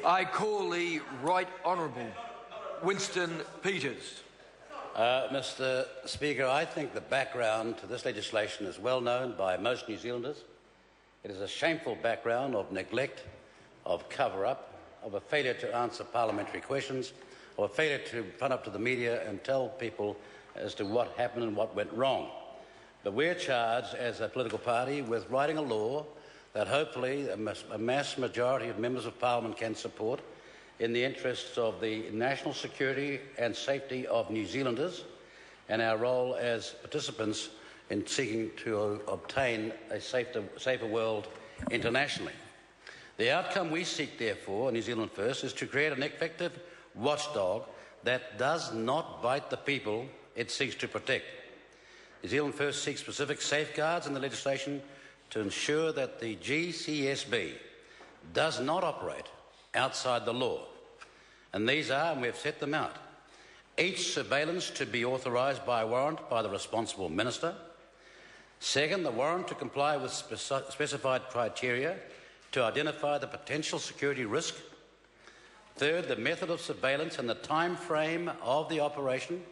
I call the Right Honourable Winston Peters. Mr. Speaker, I think the background to this legislation is well known by most New Zealanders. It is a shameful background of neglect, of cover-up, of a failure to answer parliamentary questions, of a failure to front up to the media and tell people as to what happened and what went wrong. But we're charged as a political party with writing a law that hopefully a mass majority of members of Parliament can support in the interests of the national security and safety of New Zealanders and our role as participants in seeking to obtain a safer world internationally. The outcome we seek, therefore, New Zealand First, is to create an effective watchdog that does not bite the people it seeks to protect. New Zealand First seeks specific safeguards in the legislation to ensure that the GCSB does not operate outside the law. And these are, and we've set them out, each surveillance to be authorised by warrant by the responsible minister. Second, the warrant to comply with specified criteria to identify the potential security risk. Third, the method of surveillance and the time frame of the operation.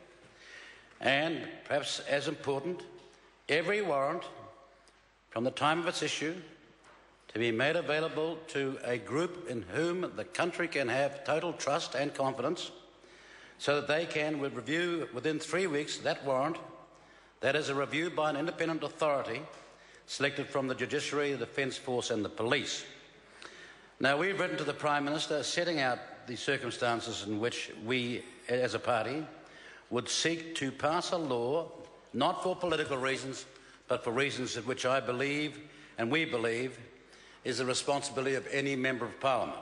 And, perhaps as important, every warrant from the time of its issue to be made available to a group in whom the country can have total trust and confidence so that they can review within 3 weeks that warrant. That is a review by an independent authority selected from the judiciary, the Defence Force and the police. Now, we've written to the Prime Minister setting out the circumstances in which we, as a party, would seek to pass a law, not for political reasons, but for reasons in which I believe, and we believe, is the responsibility of any Member of Parliament.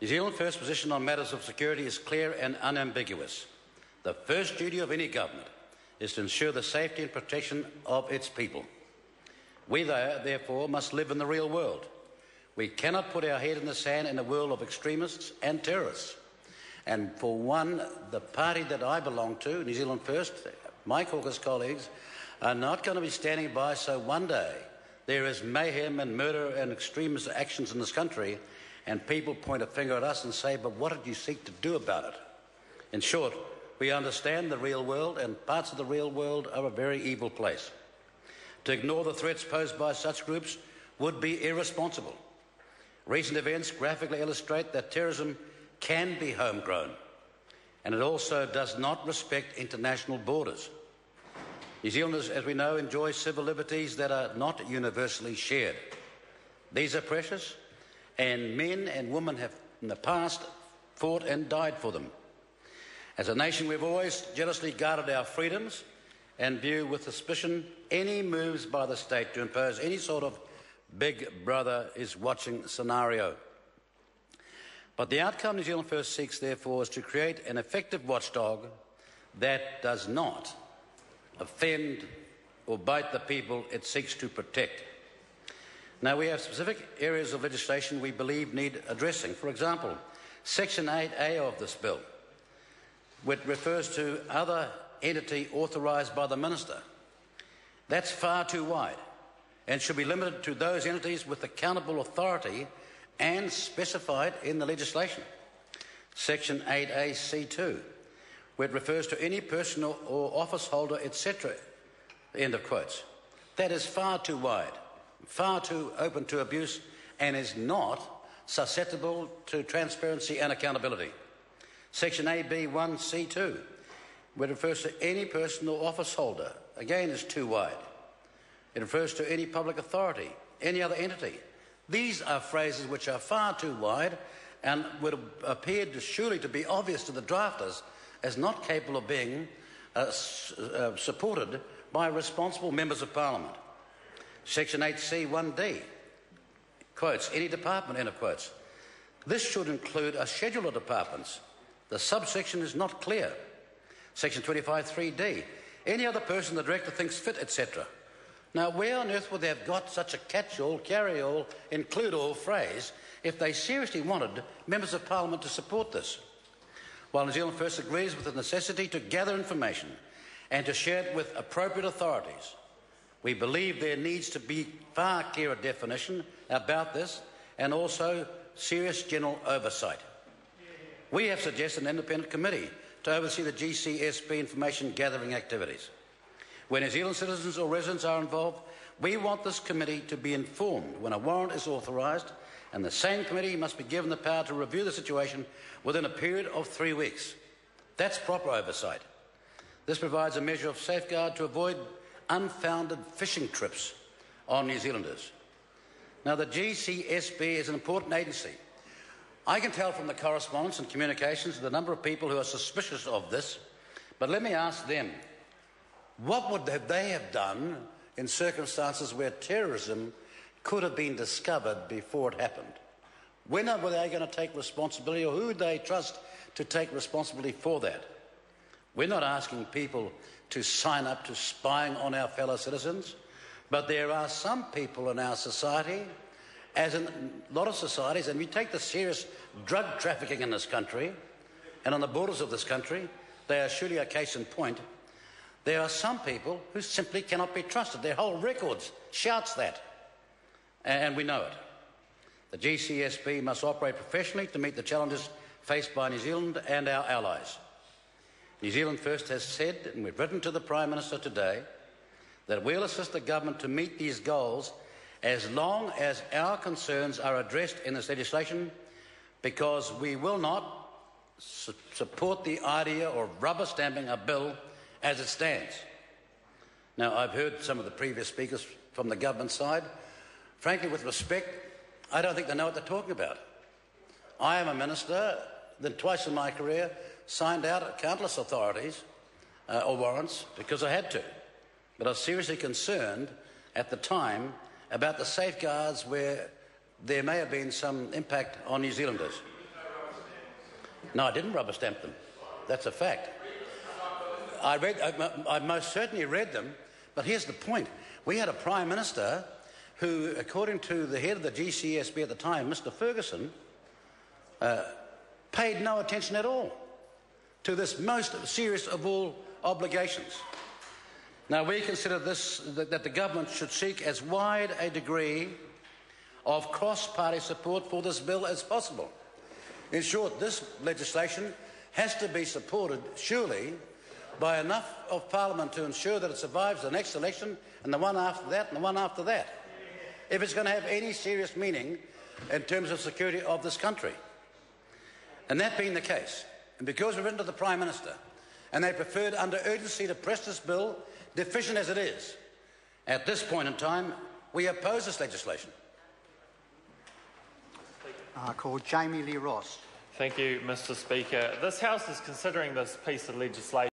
New Zealand First's position on matters of security is clear and unambiguous. The first duty of any government is to ensure the safety and protection of its people. We, therefore, must live in the real world. We cannot put our head in the sand in a world of extremists and terrorists. And for one, the party that I belong to, New Zealand First, my caucus colleagues, are not going to be standing by so one day there is mayhem and murder and extremist actions in this country and people point a finger at us and say, but what did you seek to do about it? In short, we understand the real world, and parts of the real world are a very evil place. To ignore the threats posed by such groups would be irresponsible. Recent events graphically illustrate that terrorism can be homegrown, and it also does not respect international borders. New Zealanders, as we know, enjoy civil liberties that are not universally shared. These are precious, and men and women have in the past fought and died for them. As a nation, we've always jealously guarded our freedoms and view with suspicion any moves by the state to impose any sort of Big Brother is watching scenario. But the outcome New Zealand First seeks, therefore, is to create an effective watchdog that does not offend or bite the people it seeks to protect. Now, we have specific areas of legislation we believe need addressing. For example, Section 8A of this bill, which refers to other entity authorised by the Minister. That's far too wide and should be limited to those entities with accountable authority and specified in the legislation. Section 8A(c)(2, where it refers to any person or office holder, etc., end of quotes. That is far too wide, far too open to abuse, and is not susceptible to transparency and accountability. Section AB(1)(c)(2, where it refers to any person or office holder, again is too wide. It refers to any public authority, any other entity. These are phrases which are far too wide and would have appeared surely to be obvious to the drafters as not capable of being supported by responsible members of Parliament. Section 8C(1)(d), quotes, any department, end of quotes. This should include a schedule of departments. The subsection is not clear. Section 25(3)(d), any other person the director thinks fit, etc. Now, where on earth would they have got such a catch-all, carry-all, include-all phrase if they seriously wanted members of Parliament to support this? While New Zealand First agrees with the necessity to gather information and to share it with appropriate authorities, we believe there needs to be far clearer definition about this and also serious general oversight. We have suggested an independent committee to oversee the GCSB information gathering activities. When New Zealand citizens or residents are involved, we want this committee to be informed when a warrant is authorised, and the same committee must be given the power to review the situation within a period of 3 weeks. That's proper oversight. This provides a measure of safeguard to avoid unfounded fishing trips on New Zealanders. Now, the GCSB is an important agency. I can tell from the correspondence and communications the number of people who are suspicious of this, but let me ask them, what would they have done in circumstances where terrorism could have been discovered before it happened? When were they going to take responsibility, or who would they trust to take responsibility for that? We're not asking people to sign up to spying on our fellow citizens, but there are some people in our society, as in a lot of societies, and we take the serious drug trafficking in this country and on the borders of this country, they are surely a case in point. There are some people who simply cannot be trusted. Their whole records shouts that, and we know it. The GCSB must operate professionally to meet the challenges faced by New Zealand and our allies. New Zealand First has said, and we've written to the Prime Minister today, that we'll assist the government to meet these goals as long as our concerns are addressed in this legislation, because we will not support the idea of rubber stamping a bill as it stands. Now, I've heard some of the previous speakers from the government side. Frankly, with respect, I don't think they know what they're talking about. I am a minister that twice in my career signed out countless authorities or warrants because I had to. But I was seriously concerned at the time about the safeguards where there may have been some impact on New Zealanders. No, I didn't rubber stamp them. That's a fact. I most certainly read them, but here's the point. We had a Prime Minister who, according to the head of the GCSB at the time, Mr Ferguson, paid no attention at all to this most serious of all obligations. Now, we consider that the government should seek as wide a degree of cross-party support for this bill as possible. In short, this legislation has to be supported, surely, by enough of Parliament to ensure that it survives the next election and the one after that and the one after that, if it's going to have any serious meaning in terms of security of this country. And that being the case, and because we've written to the Prime Minister, and they preferred under urgency to press this bill, deficient as it is, at this point in time, we oppose this legislation. Called Jamie Lee Ross. Thank you, Mr Speaker. This House is considering this piece of legislation